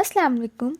अस्सलाम वालेकुम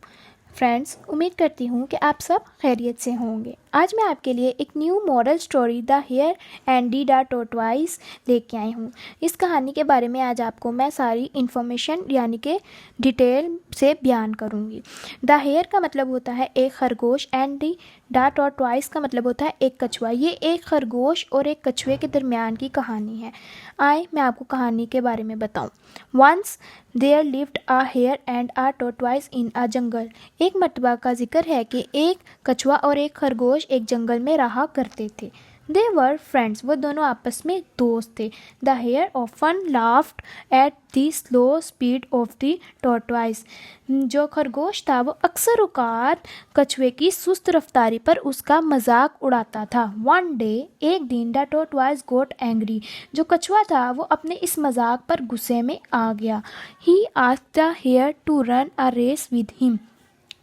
फ्रेंड्स, उम्मीद करती हूँ कि आप सब खैरियत से होंगे। आज मैं आपके लिए एक new moral story the hare and the tortoise लेके आई हूँ। इस कहानी के बारे में आज आपको मैं सारी इन्फॉर्मेशन यानी कि डिटेल से बयान करूँगी। द हेयर का मतलब होता है एक खरगोश एंड द टॉर्टोइस का मतलब होता है एक कछुआ। ये एक खरगोश और एक कछुए के दरमियान की कहानी है। आए मैं आपको कहानी के बारे में बताऊँ। Once there lived a hare and a tortoise in a jungle. एक मर्तबा का जिक्र है कि एक कछुआ और एक खरगोश एक जंगल में रहा करते थे। दे वर फ्रेंड्स, वो दोनों आपस में दोस्त थे। The hare often laughed at the slow speed of the tortoise. जो खरगोश था वो अक्सर औकात कछुए की सुस्त रफ्तारी पर उसका मजाक उड़ाता था। वन डे, एक दिन, द टॉर्टोइस गॉट एंग्री। जो कछुआ था वो अपने इस मजाक पर गुस्से में आ गया। He asked the hare to run a race with him.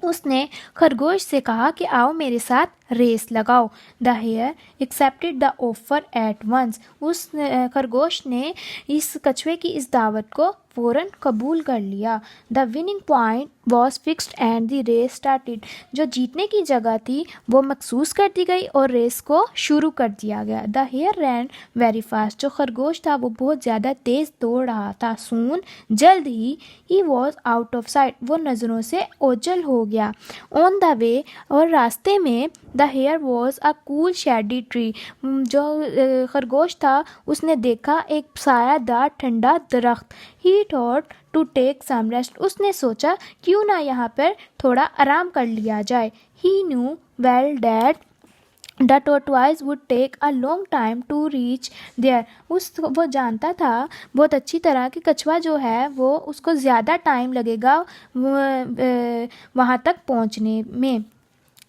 उसने खरगोश से कहा कि आओ मेरे साथ रेस लगाओ। The hare accepted the offer at once. उस खरगोश ने इस कछुए की इस दावत को फ़ौरन कबूल कर लिया। The winning point was fixed and the race started. जो जीतने की जगह थी वो मखसूस कर दी गई और रेस को शुरू कर दिया गया। The hare ran very fast. जो खरगोश था वो बहुत ज़्यादा तेज़ दौड़ रहा था। सून, जल्द he was out of site. वो नज़रों से ओझल हो गया। ऑन द वे, और रास्ते में, the hare was a cool shady tree. जो खरगोश था उसने देखा एक सायादार ठंडा दरख्त। He thought to take some rest. उसने सोचा क्यों ना यहाँ पर थोड़ा आराम कर लिया जाए। He knew well that the tortoise would take a long time to reach there. वो जानता था बहुत अच्छी तरह कि कछुआ जो है वो उसको ज़्यादा टाइम लगेगा वहाँ तक पहुँचने में।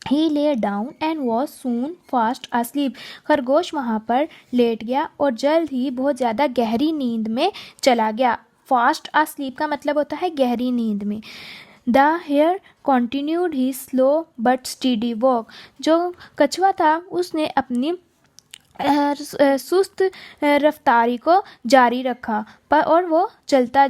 He lay down and was soon fast asleep। खरगोश वहाँ पर लेट गया और जल्द ही बहुत ज़्यादा गहरी नींद में चला गया। फास्ट asleep का मतलब होता है गहरी नींद में। The hare continued he slow but steady walk. जो कछुआ था उसने अपनी सुस्त रफ्तारी को जारी रखा और वो चलता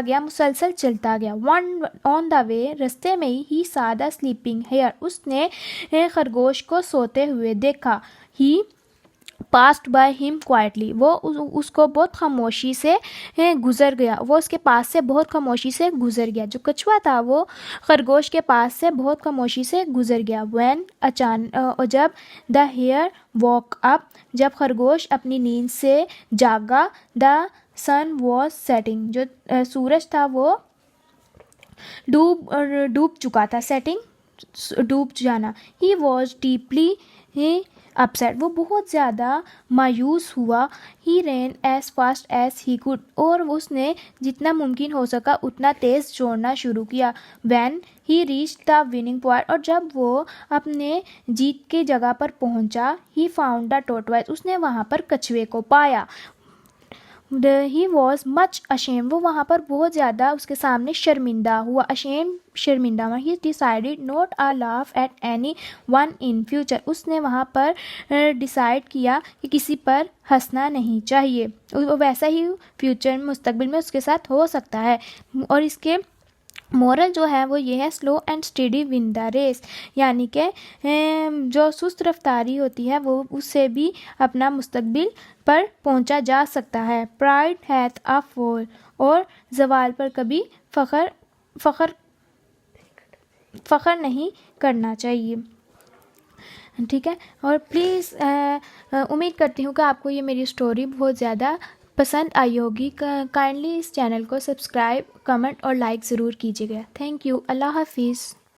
गया, मुसलसल चलता गया। वन ऑन द वे, रास्ते में ही सादा स्लीपिंग हेयर। उसने खरगोश को सोते हुए देखा। ही पास्ट बाय हिम क्वाइटली। वो उसको बहुत खामोशी से गुजर गया। वो उसके पास से बहुत खामोशी से गुजर गया। जो कछुआ था वो खरगोश के पास से बहुत खामोशी से गुजर गया। व्हेन अचानक, जब द हेयर वॉक अप, जब खरगोश अपनी नींद से जागा, द सन वॉज सेटिंग। जो सूरज था वो डूब चुका था। सेटिंग, डूब जाना। He was deeply upset. वो बहुत ज़्यादा मायूस हुआ। He ran as fast as he could. और उसने जितना मुमकिन हो सका उतना तेज़ दौड़ना शुरू किया। When he reach the winning point. और जब वो अपने जीत की जगह पर पहुंचा, ही फाउंड द टॉर्टोइस। उसने वहाँ पर कछुए को पाया। He was much ashamed. वो वहाँ पर बहुत ज़्यादा उसके सामने शर्मिंदा हुआ। अशेम, शर्मिंदा हुआ। ही decided not a laugh at any one in future. उसने वहाँ पर डिसाइड किया कि किसी पर हंसना नहीं चाहिए। वैसा ही फ्यूचर में, मुस्तकबिल में उसके साथ हो सकता है। और इसके मोरल जो है वो ये है, slow and steady win the race. यानी कि जो सुस्त रफ्तारी होती है वो उससे भी अपना मुस्तकबिल पर पहुंचा जा सकता है। प्राइड हैथ अ फॉल। और जवाल पर कभी फ़ख्र नहीं करना चाहिए। ठीक है। और प्लीज़ उम्मीद करती हूँ कि आपको ये मेरी स्टोरी बहुत ज़्यादा पसंद आई होगी। काइंडली इस चैनल को सब्सक्राइब, कमेंट और लाइक ज़रूर कीजिएगा। Thank you. अल्लाह हाफिज़।